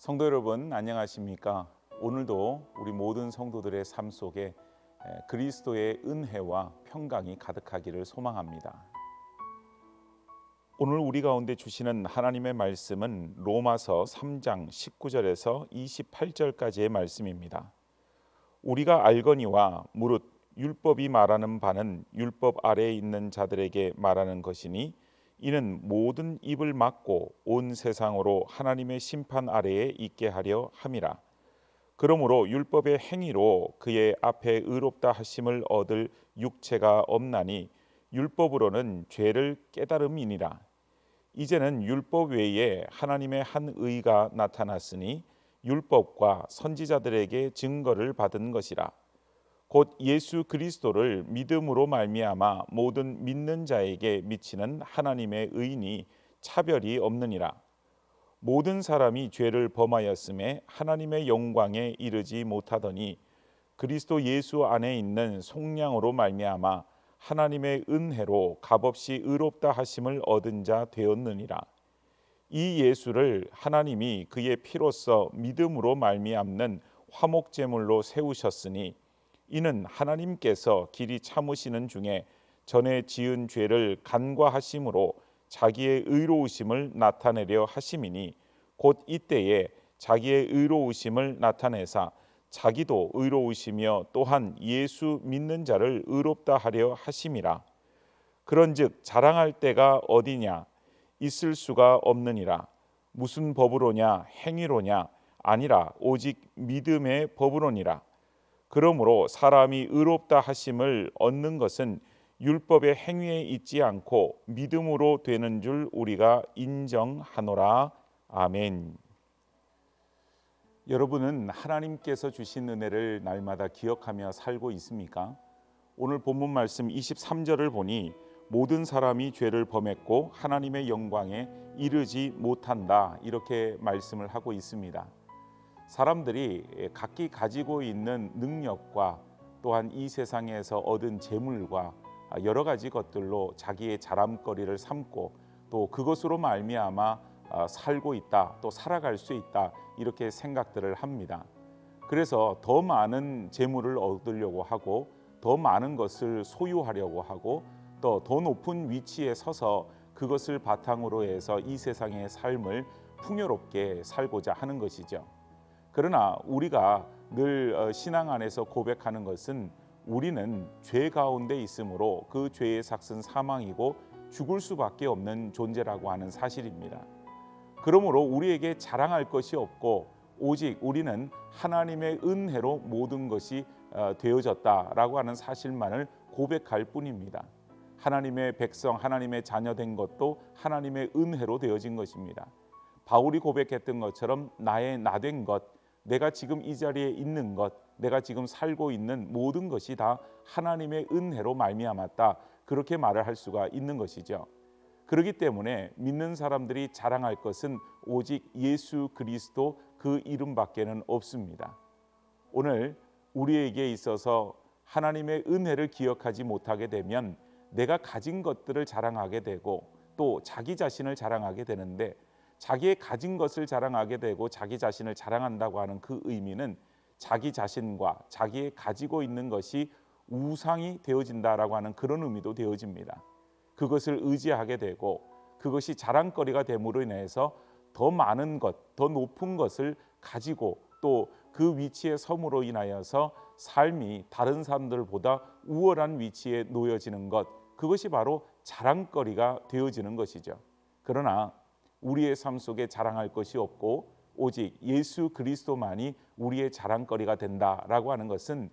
성도 여러분, 안녕하십니까? 오늘도 우리 모든 성도들의 삶 속에 그리스도의 은혜와 평강이 가득하기를 소망합니다. 오늘 우리 가운데 주시는 하나님의 말씀은 로마서 3장 19절에서 28절까지의 말씀입니다. 우리가 알거니와 무릇 율법이 말하는 바는 율법 아래에 있는 자들에게 말하는 것이니 이는 모든 입을 막고 온 세상으로 하나님의 심판 아래에 있게 하려 함이라. 그러므로 율법의 행위로 그의 앞에 의롭다 하심을 얻을 육체가 없나니 율법으로는 죄를 깨달음이니라. 이제는 율법 외에 하나님의 한 의가 나타났으니 율법과 선지자들에게 증거를 받은 것이라. 곧 예수 그리스도를 믿음으로 말미암아 모든 믿는 자에게 미치는 하나님의 의인이 차별이 없느니라. 모든 사람이 죄를 범하였음에 하나님의 영광에 이르지 못하더니 그리스도 예수 안에 있는 속량으로 말미암아 하나님의 은혜로 값없이 의롭다 하심을 얻은 자 되었느니라. 이 예수를 하나님이 그의 피로써 믿음으로 말미암는 화목제물로 세우셨으니 이는 하나님께서 길이 참으시는 중에 전에 지은 죄를 간과하심으로 자기의 의로우심을 나타내려 하심이니 곧 이때에 자기의 의로우심을 나타내사 자기도 의로우시며 또한 예수 믿는 자를 의롭다 하려 하심이라. 그런즉 자랑할 때가 어디냐? 있을 수가 없느니라. 무슨 법으로냐? 행위로냐? 아니라 오직 믿음의 법으로니라. 그러므로 사람이 의롭다 하심을 얻는 것은 율법의 행위에 있지 않고 믿음으로 되는 줄 우리가 인정하노라. 아멘. 여러분은 하나님께서 주신 은혜를 날마다 기억하며 살고 있습니까? 오늘 본문 말씀 23절을 보니 모든 사람이 죄를 범했고 하나님의 영광에 이르지 못한다, 이렇게 말씀을 하고 있습니다. 사람들이 각기 가지고 있는 능력과 또한 이 세상에서 얻은 재물과 여러 가지 것들로 자기의 자랑거리를 삼고 또 그것으로 말미암아 살고 있다, 또 살아갈 수 있다, 이렇게 생각들을 합니다. 그래서 더 많은 재물을 얻으려고 하고 더 많은 것을 소유하려고 하고 또 더 높은 위치에 서서 그것을 바탕으로 해서 이 세상의 삶을 풍요롭게 살고자 하는 것이죠. 그러나 우리가 늘 신앙 안에서 고백하는 것은 우리는 죄 가운데 있으므로 그 죄의 삭은 사망이고 죽을 수밖에 없는 존재라고 하는 사실입니다. 그러므로 우리에게 자랑할 것이 없고 오직 우리는 하나님의 은혜로 모든 것이 되어졌다라고 하는 사실만을 고백할 뿐입니다. 하나님의 백성, 하나님의 자녀된 것도 하나님의 은혜로 되어진 것입니다. 바울이 고백했던 것처럼 나의 나된 것, 내가 지금 이 자리에 있는 것, 내가 지금 살고 있는 모든 것이 다 하나님의 은혜로 말미암았다, 그렇게 말을 할 수가 있는 것이죠. 그렇기 때문에 믿는 사람들이 자랑할 것은 오직 예수 그리스도 그 이름밖에는 없습니다. 오늘 우리에게 있어서 하나님의 은혜를 기억하지 못하게 되면 내가 가진 것들을 자랑하게 되고 또 자기 자신을 자랑하게 되는데, 자기의 가진 것을 자랑하게 되고 자기 자신을 자랑한다고 하는 그 의미는 자기 자신과 자기의 가지고 있는 것이 우상이 되어진다라고 하는 그런 의미도 되어집니다. 그것을 의지하게 되고 그것이 자랑거리가 됨으로 인해서 더 많은 것, 더 높은 것을 가지고 또 그 위치에 섬으로 인하여서 삶이 다른 사람들보다 우월한 위치에 놓여지는 것, 그것이 바로 자랑거리가 되어지는 것이죠. 그러나 우리의 삶 속에 자랑할 것이 없고 오직 예수 그리스도만이 우리의 자랑거리가 된다라고 하는 것은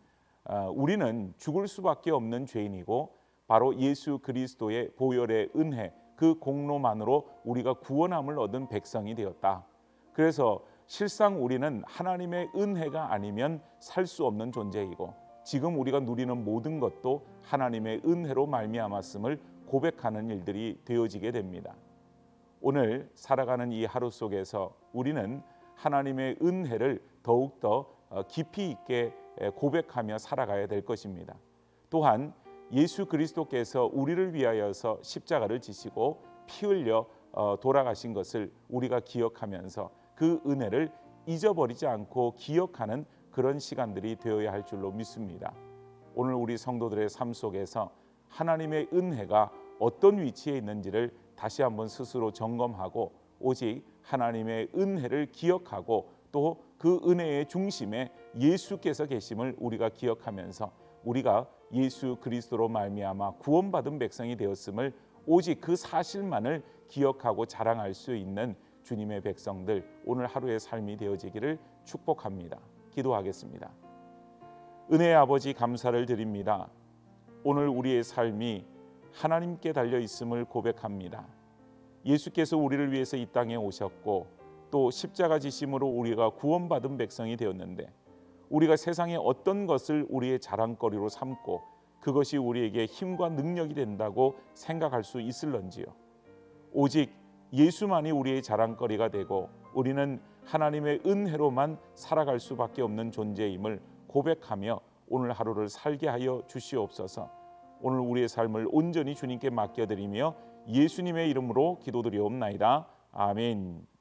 우리는 죽을 수밖에 없는 죄인이고 바로 예수 그리스도의 보혈의 은혜, 그 공로만으로 우리가 구원함을 얻은 백성이 되었다. 그래서 실상 우리는 하나님의 은혜가 아니면 살 수 없는 존재이고 지금 우리가 누리는 모든 것도 하나님의 은혜로 말미암았음을 고백하는 일들이 되어지게 됩니다. 오늘 살아가는 이 하루 속에서 우리는 하나님의 은혜를 더욱더 깊이 있게 고백하며 살아가야 될 것입니다. 또한 예수 그리스도께서 우리를 위하여서 십자가를 지시고 피 흘려 돌아가신 것을 우리가 기억하면서 그 은혜를 잊어버리지 않고 기억하는 그런 시간들이 되어야 할 줄로 믿습니다. 오늘 우리 성도들의 삶 속에서 하나님의 은혜가 어떤 위치에 있는지를 다시 한번 스스로 점검하고 오직 하나님의 은혜를 기억하고 또 그 은혜의 중심에 예수께서 계심을 우리가 기억하면서 우리가 예수 그리스도로 말미암아 구원받은 백성이 되었음을 오직 그 사실만을 기억하고 자랑할 수 있는 주님의 백성들 오늘 하루의 삶이 되어지기를 축복합니다. 기도하겠습니다. 은혜의 아버지 감사를 드립니다. 오늘 우리의 삶이 하나님께 달려 있음을 고백합니다. 예수께서 우리를 위해서 이 땅에 오셨고 또 십자가 지심으로 우리가 구원받은 백성이 되었는데 우리가 세상의 어떤 것을 우리의 자랑거리로 삼고 그것이 우리에게 힘과 능력이 된다고 생각할 수 있을런지요. 오직 예수만이 우리의 자랑거리가 되고 우리는 하나님의 은혜로만 살아갈 수밖에 없는 존재임을 고백하며 오늘 하루를 살게 하여 주시옵소서. 오늘 우리의 삶을 온전히 주님께 맡겨드리며 예수님의 이름으로 기도드리옵나이다. 아멘.